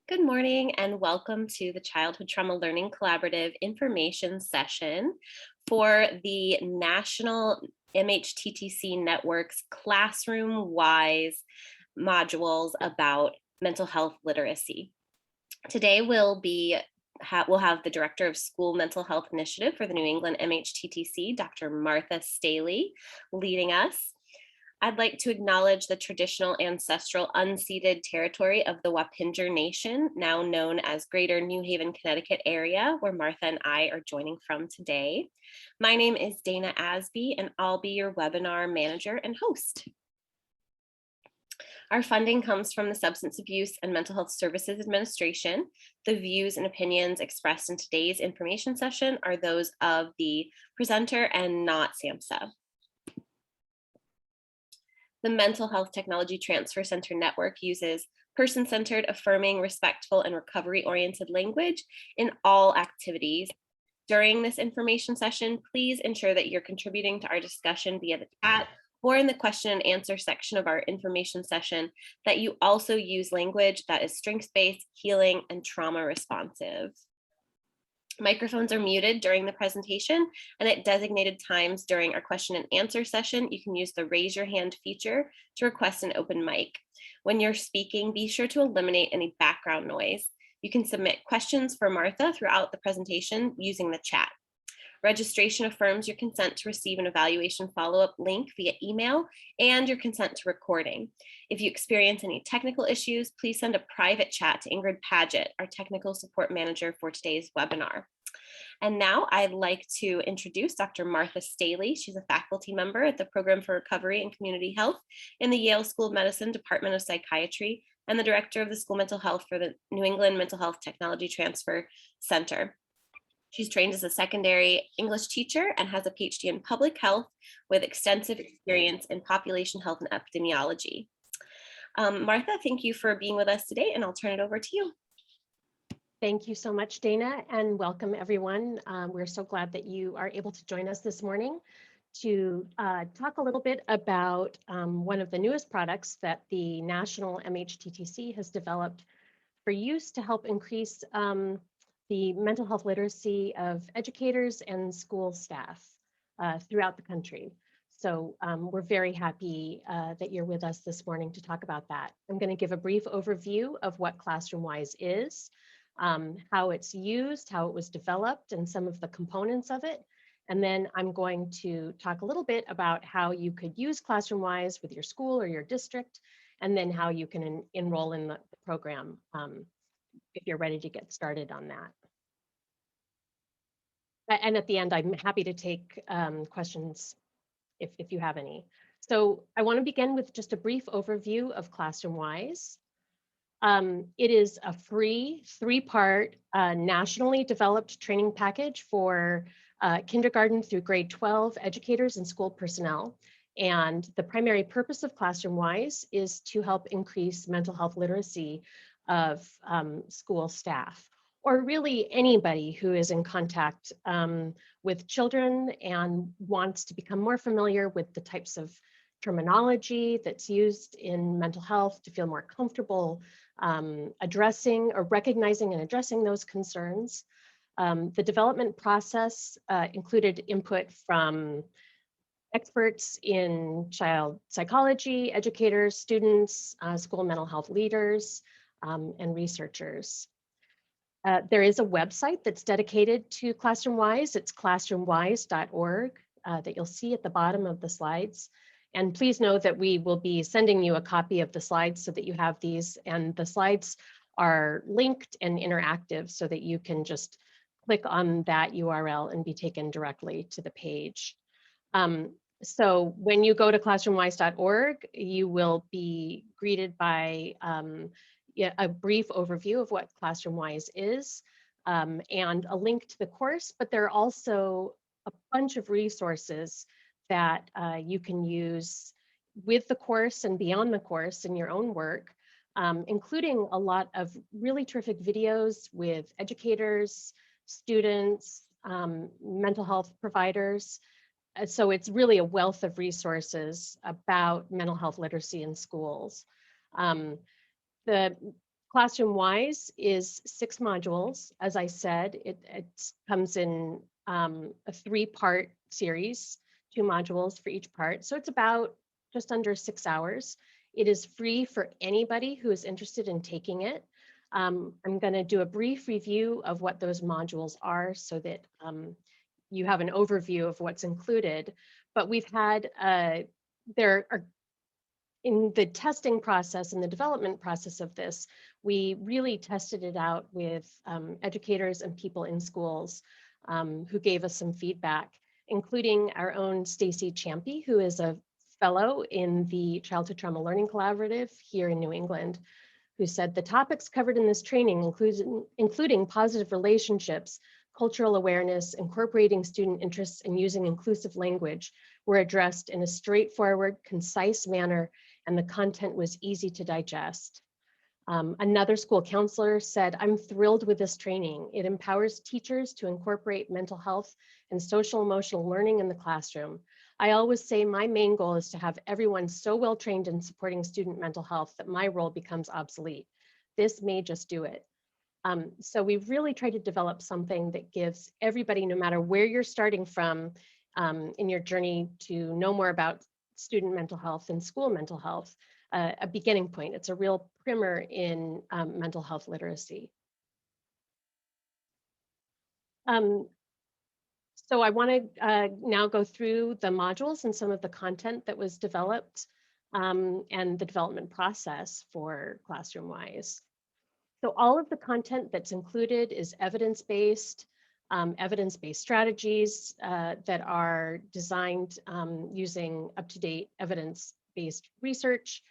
Good morning and welcome to the Childhood Trauma Learning Collaborative information session for the National MHTTC Network's classroom-wise modules about mental health literacy. Today we'll have the Director of School Mental Health Initiative for the New England MHTTC, Dr. Martha Staeheli, leading us. I'd like to acknowledge the traditional ancestral unceded territory of the Wappinger Nation, now known as Greater New Haven, Connecticut area, where Martha and I are joining from today. My name is Dana Asby, and I'll be your webinar manager and host. Our funding comes from the Substance Abuse and Mental Health Services Administration. The views and opinions expressed in today's information session are those of the presenter and not SAMHSA. The Mental Health Technology Transfer Center Network uses person-centered, affirming, respectful, and recovery-oriented language in all activities. During this information session, please ensure that you're contributing to our discussion via the chat or in the question and answer section of our information session, that you also use language that is strengths-based, healing, and trauma responsive. Microphones are muted during the presentation, and at designated times during our question and answer session, you can use the raise your hand feature to request an open mic. When you're speaking, be sure to eliminate any background noise. You can submit questions for Martha throughout the presentation using the chat. Registration affirms your consent to receive an evaluation follow-up link via email and your consent to recording. If you experience any technical issues, please send a private chat to Ingrid Paget, our technical support manager for today's webinar. And now I'd like to introduce Dr. Martha Staeheli. She's a faculty member at the Program for Recovery and Community Health in the Yale School of Medicine, Department of Psychiatry, and the director of the School Mental Health for the New England Mental Health Technology Transfer Center. She's trained as a secondary English teacher and has a PhD in public health with extensive experience in population health and epidemiology. Martha, thank you for being with us today, and I'll turn it over to you. Thank you so much, Dana, and welcome everyone. We're so glad that you are able to join us this morning to talk a little bit about one of the newest products that the National MHTTC has developed for use to help increase the mental health literacy of educators and school staff throughout the country. So we're very happy that you're with us this morning to talk about that. I'm going to give a brief overview of what ClassroomWise is, how it's used, how it was developed, and some of the components of it. And then I'm going to talk a little bit about how you could use ClassroomWise with your school or your district, and then how you can enroll in the program if you're ready to get started on that. And at the end, I'm happy to take questions if you have any. So I want to begin with just a brief overview of ClassroomWise. It is a free 3-part nationally developed training package for kindergarten through grade 12 educators and school personnel. And the primary purpose of ClassroomWise is to help increase mental health literacy of school staff, or really anybody who is in contact with children and wants to become more familiar with the types of terminology that's used in mental health to feel more comfortable addressing or recognizing and addressing those concerns. The development process included input from experts in child psychology, educators, students, school mental health leaders, and researchers. There is a website that's dedicated to ClassroomWise. It's classroomwise.org that you'll see at the bottom of the slides. And please know that we will be sending you a copy of the slides so that you have these, and the slides are linked and interactive so that you can just click on that URL and be taken directly to the page. So when you go to classroomwise.org, you will be greeted by a brief overview of what ClassroomWise is and a link to the course, but there are also a bunch of resources that you can use with the course and beyond the course in your own work, including a lot of really terrific videos with educators, students, mental health providers. So it's really a wealth of resources about mental health literacy in schools. The Classroom-wise is 6 modules. As I said, it comes in a 3-part series, 2 modules for each part. So it's about just under 6 hours. It is free for anybody who is interested in taking it. I'm going to do a brief review of what those modules are so that you have an overview of what's included. But we've had, there are in the testing process and the development process of this, we really tested it out with educators and people in schools who gave us some feedback, including our own Stacy Champy, who is a fellow in the Childhood Trauma Learning Collaborative here in New England, who said the topics covered in this training, including positive relationships, cultural awareness, incorporating student interests, and using inclusive language, were addressed in a straightforward, concise manner, and the content was easy to digest. Another school counselor said, "I'm thrilled with this training. It empowers teachers to incorporate mental health and social emotional learning in the classroom. I always say my main goal is to have everyone so well trained in supporting student mental health that my role becomes obsolete. This may just do it." So we've really tried to develop something that gives everybody, no matter where you're starting from in your journey to know more about student mental health and school mental health, a beginning point. It's a real primer in mental health literacy. So I want to now go through the modules and some of the content that was developed and the development process for Classroom-Wise. So all of the content that's included is evidence-based strategies that are designed using up-to-date evidence-based research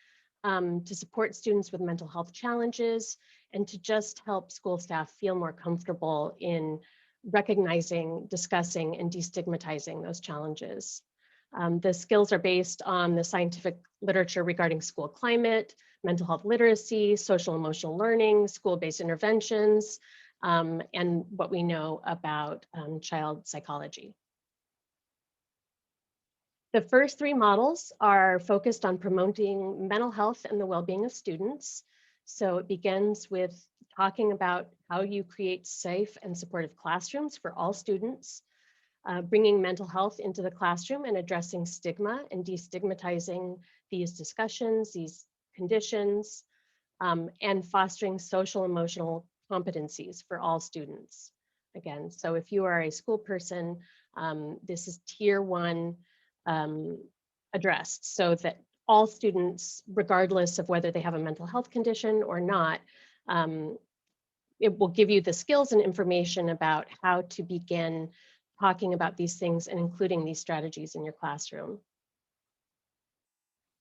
to support students with mental health challenges and to just help school staff feel more comfortable in recognizing, discussing, and destigmatizing those challenges. The skills are based on the scientific literature regarding school climate, mental health literacy, social emotional learning, school-based interventions, and what we know about child psychology. The first 3 models are focused on promoting mental health and the well-being of students. So it begins with talking about how you create safe and supportive classrooms for all students, bringing mental health into the classroom and addressing stigma and destigmatizing these discussions, these conditions, and fostering social emotional competencies for all students. Again, so if you are a school person, this is tier 1 addressed so that all students, regardless of whether they have a mental health condition or not, it will give you the skills and information about how to begin talking about these things and including these strategies in your classroom.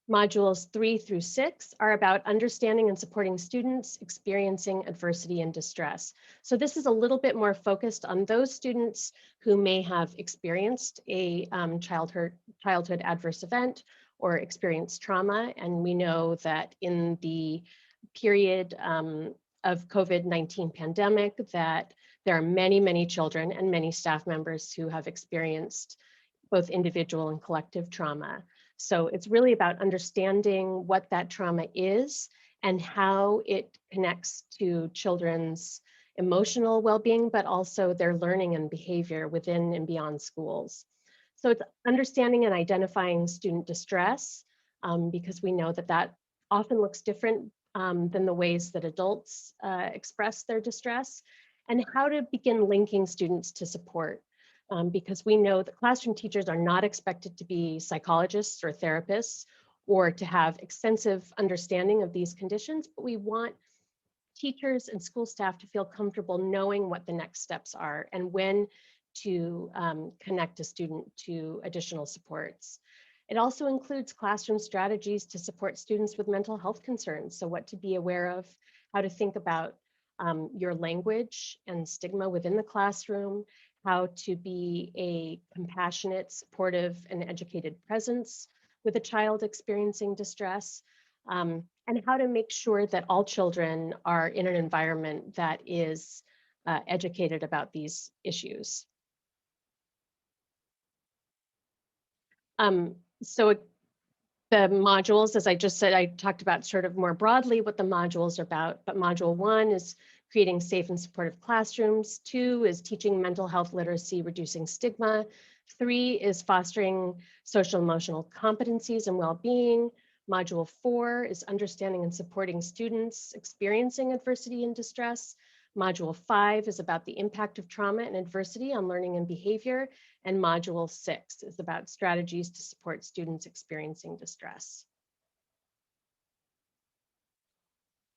Modules 3 through 6 are about understanding and supporting students experiencing adversity and distress. So this is a little bit more focused on those students who may have experienced a childhood adverse event or experienced trauma. And we know that in the period of COVID-19 pandemic, that there are many, many children and many staff members who have experienced both individual and collective trauma. So it's really about understanding what that trauma is and how it connects to children's emotional well-being, but also their learning and behavior within and beyond schools. So it's understanding and identifying student distress, because we know that that often looks different than the ways that adults express their distress, and how to begin linking students to support. Because we know that classroom teachers are not expected to be psychologists or therapists or to have extensive understanding of these conditions, but we want teachers and school staff to feel comfortable knowing what the next steps are and when to connect a student to additional supports. It also includes classroom strategies to support students with mental health concerns. So what to be aware of, how to think about your language and stigma within the classroom, how to be a compassionate, supportive, and educated presence with a child experiencing distress, and how to make sure that all children are in an environment that is educated about these issues. So The modules, as I just said, I talked about sort of more broadly what the modules are about, but module 1 is creating safe and supportive classrooms. 2 is teaching mental health literacy, reducing stigma. 3 is fostering social emotional competencies and well-being. Module 4 is understanding and supporting students experiencing adversity and distress. Module 5 is about the impact of trauma and adversity on learning and behavior. And module 6 is about strategies to support students experiencing distress.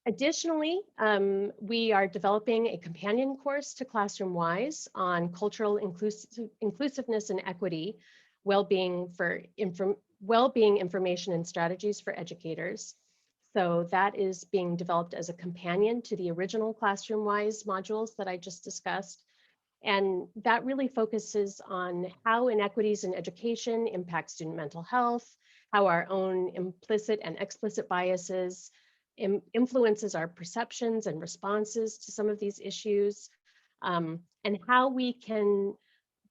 Additionally, we are developing a companion course to Classroom Wise on cultural inclusiveness and equity, well-being information and strategies for educators. So that is being developed as a companion to the original Classroom Wise modules that I just discussed. And that really focuses on how inequities in education impact student mental health, how our own implicit and explicit biases influences our perceptions and responses to some of these issues, and how we can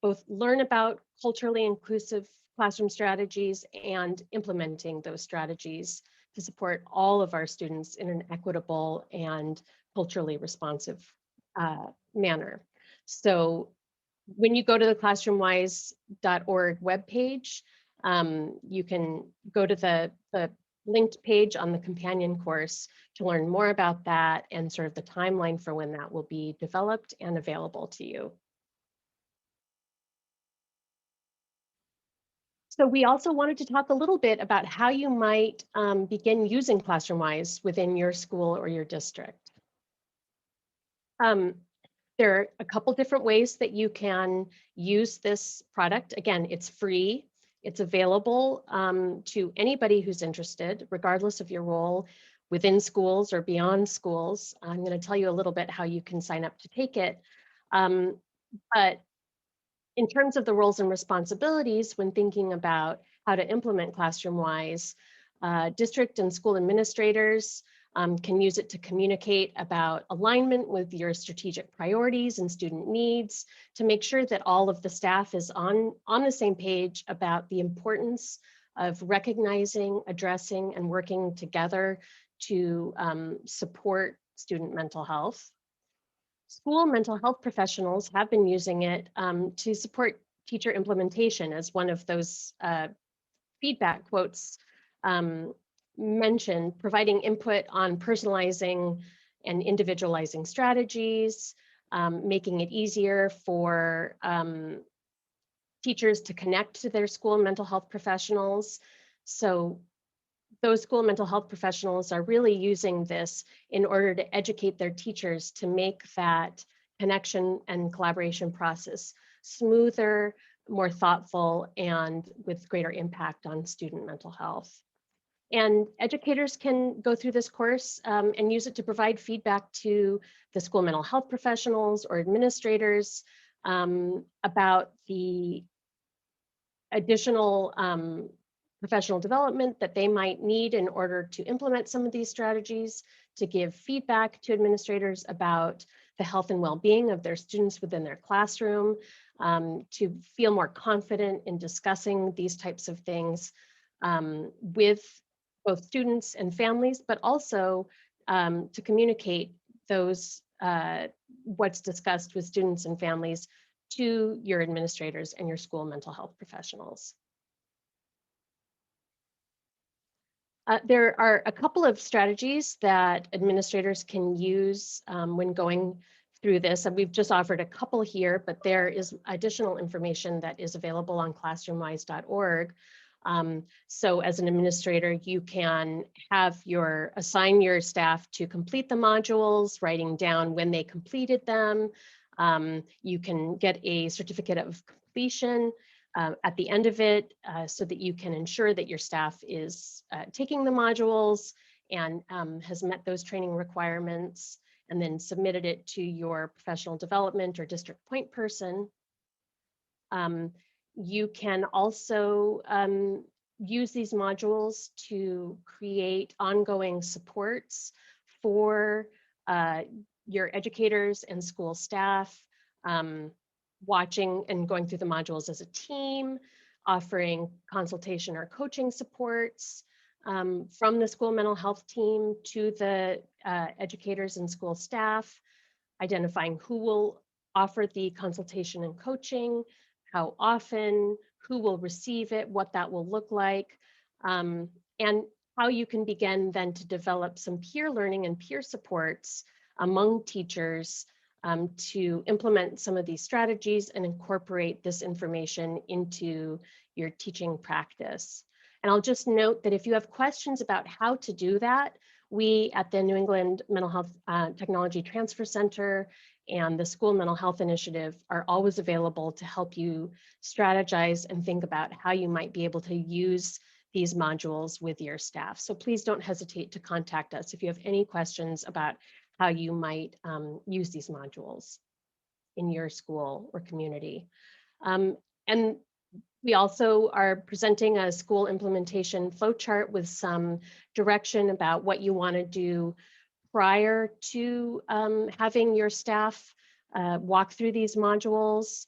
both learn about culturally inclusive classroom strategies and implementing those strategies to support all of our students in an equitable and culturally responsive manner. So when you go to the classroomwise.org webpage, you can go to the linked page on the companion course to learn more about that and sort of the timeline for when that will be developed and available to you. So we also wanted to talk a little bit about how you might begin using ClassroomWise within your school or your district. There are a couple different ways that you can use this product. Again, it's free. It's available to anybody who's interested, regardless of your role within schools or beyond schools. I'm going to tell you a little bit how you can sign up to take it. But in terms of the roles and responsibilities, when thinking about how to implement ClassroomWise, district and school administrators can use it to communicate about alignment with your strategic priorities and student needs, to make sure that all of the staff is on the same page about the importance of recognizing, addressing, and working together to support student mental health. School mental health professionals have been using it to support teacher implementation, as one of those feedback quotes mentioned, providing input on personalizing and individualizing strategies, making it easier for teachers to connect to their school mental health professionals. So those school mental health professionals are really using this in order to educate their teachers to make that connection and collaboration process smoother, more thoughtful, and with greater impact on student mental health. And educators can go through this course and use it to provide feedback to the school mental health professionals or administrators about the additional professional development that they might need in order to implement some of these strategies, to give feedback to administrators about the health and well-being of their students within their classroom, to feel more confident in discussing these types of things with both students and families, but also to communicate those what's discussed with students and families to your administrators and your school mental health professionals. There are a couple of strategies that administrators can use when going through this, and we've just offered a couple here, but there is additional information that is available on classroomwise.org. So as an administrator, you can assign your staff to complete the modules, writing down when they completed them. You can get a certificate of completion at the end of it so that you can ensure that your staff is taking the modules and has met those training requirements, and then submitted it to your professional development or district point person. You can also use these modules to create ongoing supports for your educators and school staff, watching and going through the modules as a team, offering consultation or coaching supports, from the school mental health team to the educators and school staff, identifying who will offer the consultation and coaching, how often, who will receive it, what that will look like, and how you can begin then to develop some peer learning and peer supports among teachers to implement some of these strategies and incorporate this information into your teaching practice. And I'll just note that if you have questions about how to do that, we at the New England Mental Health Technology Transfer Center and the School Mental Health Initiative are always available to help you strategize and think about how you might be able to use these modules with your staff. So please don't hesitate to contact us if you have any questions about how you might use these modules in your school or community. And we also are presenting a school implementation flowchart with some direction about what you want to do prior to having your staff walk through these modules,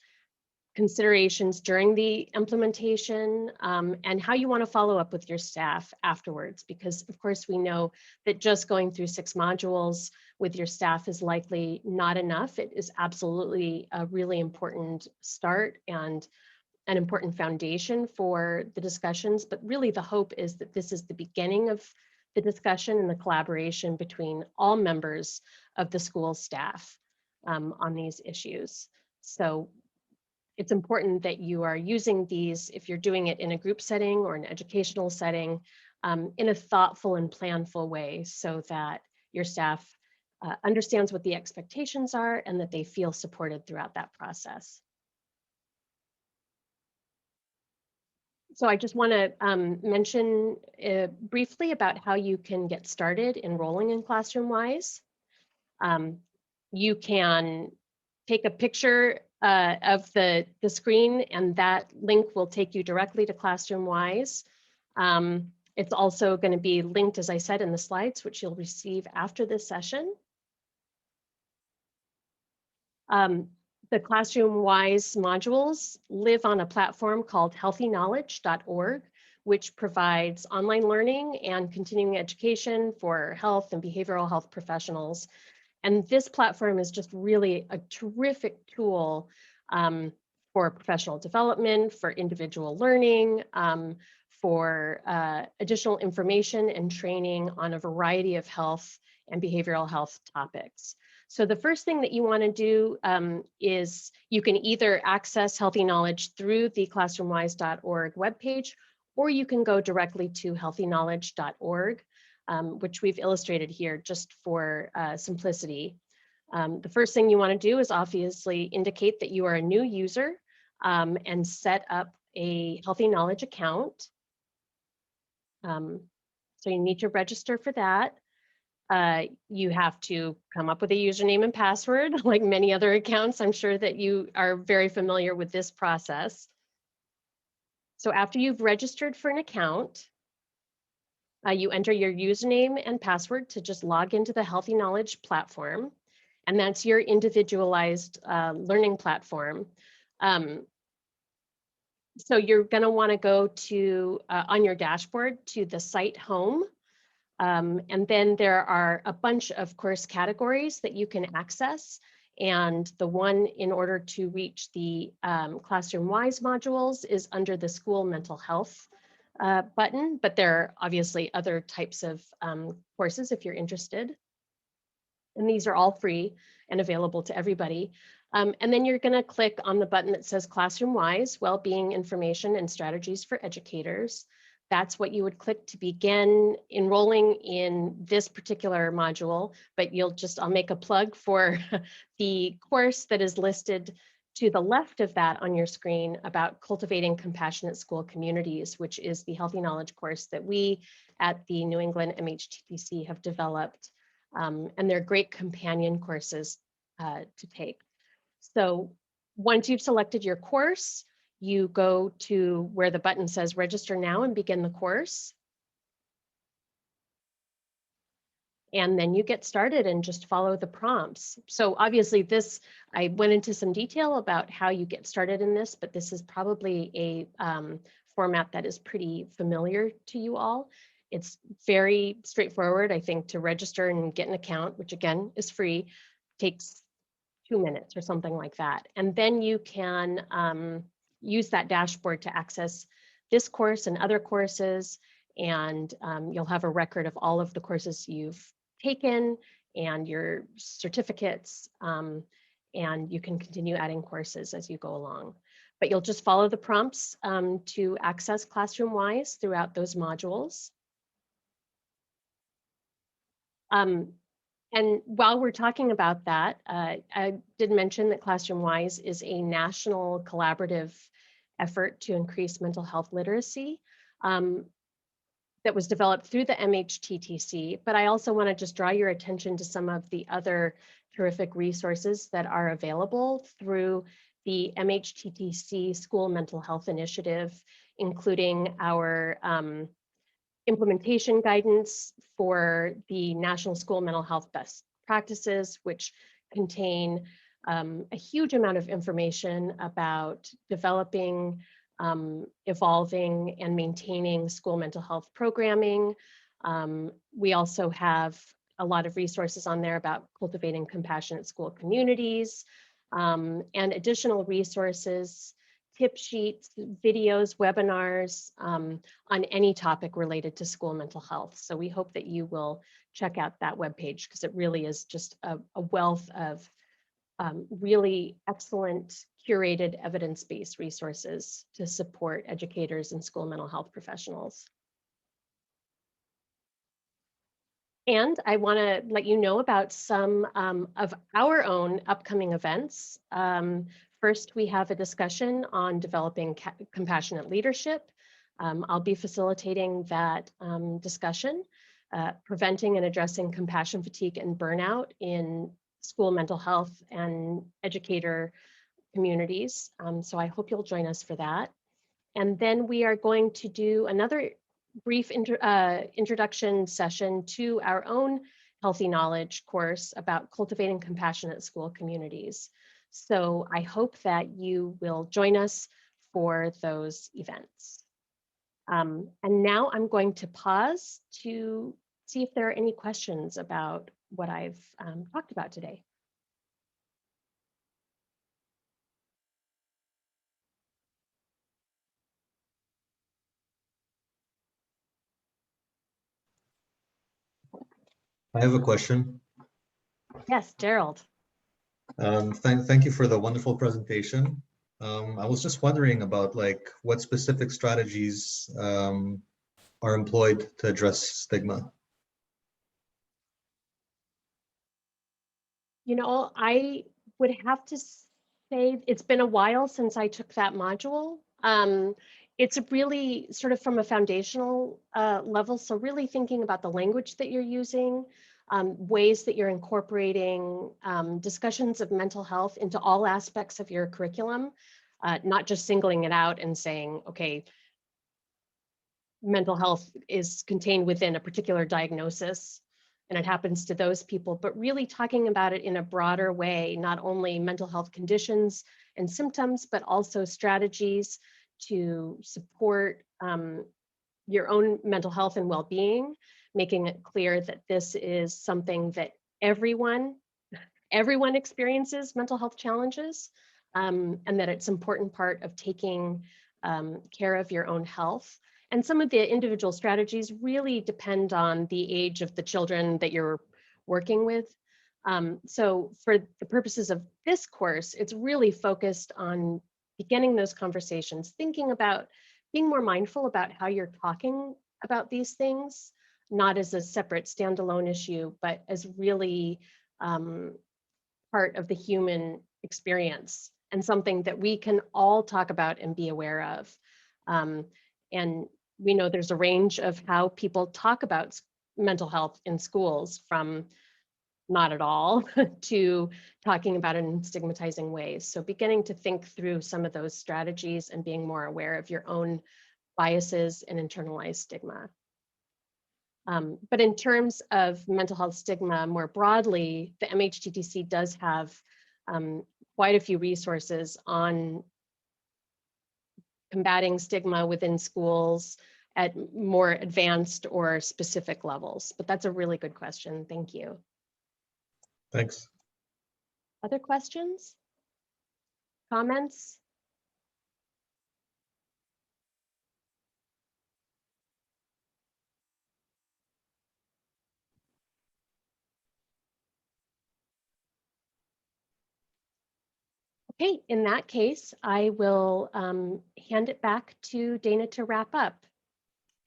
considerations during the implementation, and how you want to follow up with your staff afterwards. Because of course we know that just going through 6 modules with your staff is likely not enough. It is absolutely a really important start and an important foundation for the discussions, but really the hope is that this is the beginning of the discussion and the collaboration between all members of the school staff on these issues. So it's important that you are using these, if you're doing it in a group setting or an educational setting, in a thoughtful and planful way so that your staff understands what the expectations are and that they feel supported throughout that process. So I just want to mention briefly about how you can get started enrolling in ClassroomWise. You can take a picture of the screen and that link will take you directly to ClassroomWise. It's also going to be linked, as I said, in the slides, which you'll receive after this session. The ClassroomWise modules live on a platform called healthyknowledge.org, which provides online learning and continuing education for health and behavioral health professionals. And this platform is just really a terrific tool for professional development, for individual learning, for additional information and training on a variety of health and behavioral health topics. So the first thing that you want to do is you can either access Healthy Knowledge through the classroomwise.org webpage, or you can go directly to healthyknowledge.org, which we've illustrated here just for simplicity. The first thing you want to do is obviously indicate that you are a new user and set up a Healthy Knowledge account. So you need to register for that. You have to come up with a username and password, like many other accounts. I'm sure that you are very familiar with this process. So after you've registered for an account, you enter your username and password to just log into the Healthy Knowledge platform, and that's your individualized learning platform. So you're going to want to go to, on your dashboard, to the site home. And then there are a bunch of course categories that you can access. And the one in order to reach the ClassroomWise modules is under the school mental health button, but there are obviously other types of courses if you're interested. And these are all free and available to everybody. And then you're going to click on the button that says ClassroomWise, Wellbeing Information and Strategies for Educators. That's what you would click to begin enrolling in this particular module, but I'll make a plug for the course that is listed to the left of that on your screen about cultivating compassionate school communities, which is the Healthy Knowledge course that we at the New England MHTTC have developed. And they're great companion courses to take. So once you've selected your course, you go to where the button says register now and begin the course. And then you get started and just follow the prompts. So obviously I went into some detail about how you get started in this, but this is probably a format that is pretty familiar to you all. It's very straightforward, I think, to register and get an account, which again is free, takes 2 minutes or something like that. And then you can use that dashboard to access this course and other courses, and you'll have a record of all of the courses you've taken and your certificates, and you can continue adding courses as you go along. But you'll just follow the prompts to access ClassroomWise throughout those modules. And while we're talking about that, I did mention that ClassroomWise is a national collaborative effort to increase mental health literacy that was developed through the MHTTC. But I also want to just draw your attention to some of the other terrific resources that are available through the MHTTC School Mental Health Initiative, including our implementation guidance for the National School Mental Health Best Practices, which contain a huge amount of information about developing, evolving, and maintaining school mental health programming. We also have a lot of resources on there about cultivating compassionate school communities, and additional resources, tip sheets, videos, webinars on any topic related to school mental health. So we hope that you will check out that webpage, because it really is just a wealth of really excellent curated evidence-based resources to support educators and school mental health professionals. And I want to let you know about some of our own upcoming events. First, we have a discussion on developing compassionate leadership. I'll be facilitating that discussion, preventing and addressing compassion fatigue and burnout in school mental health and educator communities. So I hope you'll join us for that. And then we are going to do another brief introduction session to our own Healthy Knowledge course about cultivating compassionate school communities. So I hope that you will join us for those events. And now I'm going to pause to see if there are any questions about what I've talked about today. I have a question. Yes, Gerald. Thank you for the wonderful presentation. I was just wondering about what specific strategies are employed to address stigma. You know, I would have to say it's been a while since I took that module. It's really sort of from a foundational level. So really thinking about the language that you're using, ways that you're incorporating discussions of mental health into all aspects of your curriculum, not just singling it out and saying, okay, mental health is contained within a particular diagnosis and it happens to those people, but really talking about it in a broader way, not only mental health conditions and symptoms, but also strategies to support your own mental health and well-being, making it clear that this is something that everyone experiences mental health challenges, and that it's an important part of taking care of your own health. And some of the individual strategies really depend on the age of the children that you're working with. So for the purposes of this course, it's really focused on beginning those conversations, thinking about being more mindful about how you're talking about these things, not as a separate standalone issue, but as really part of the human experience and something that we can all talk about and be aware of. And we know there's a range of how people talk about mental health in schools, from not at all to talking about it in stigmatizing ways. So beginning to think through some of those strategies and being more aware of your own biases and internalized stigma. But in terms of mental health stigma more broadly, the MHTTC does have quite a few resources on combating stigma within schools, at more advanced or specific levels. But that's a really good question. Thank you. Thanks. Other questions? Comments? Okay, in that case, I will hand it back to Dana to wrap up.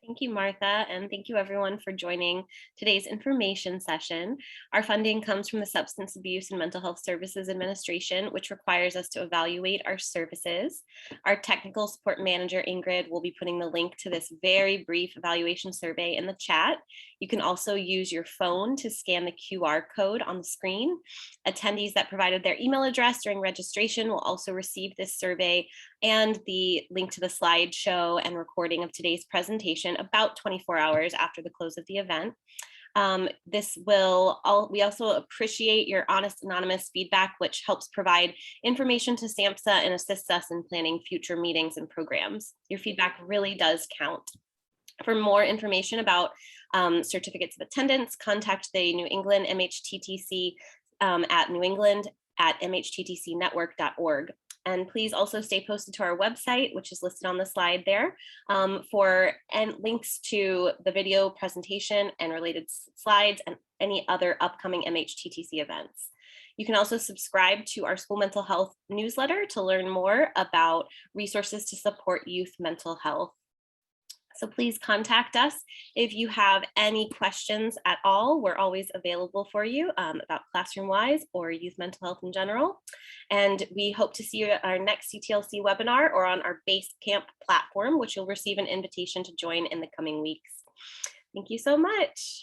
Thank you, Martha, and thank you everyone for joining today's information session. Our funding comes from the Substance Abuse and Mental Health Services Administration, which requires us to evaluate our services. Our technical support manager, Ingrid, will be putting the link to this very brief evaluation survey in the chat. You can also use your phone to scan the QR code on the screen. Attendees that provided their email address during registration will also receive this survey and the link to the slideshow and recording of today's presentation about 24 hours after the close of the event. We also appreciate your honest, anonymous feedback, which helps provide information to SAMHSA and assists us in planning future meetings and programs. Your feedback really does count. For more information about certificates of attendance, contact the New England MHTTC at newengland@mhttcnetwork.org. And please also stay posted to our website, which is listed on the slide there, for links to the video presentation and related slides and any other upcoming MHTTC events. You can also subscribe to our school mental health newsletter to learn more about resources to support youth mental health. So please contact us if you have any questions at all. We're always available for you about ClassroomWise or youth mental health in general. And we hope to see you at our next C-TLC webinar or on our Basecamp platform, which you'll receive an invitation to join in the coming weeks. Thank you so much.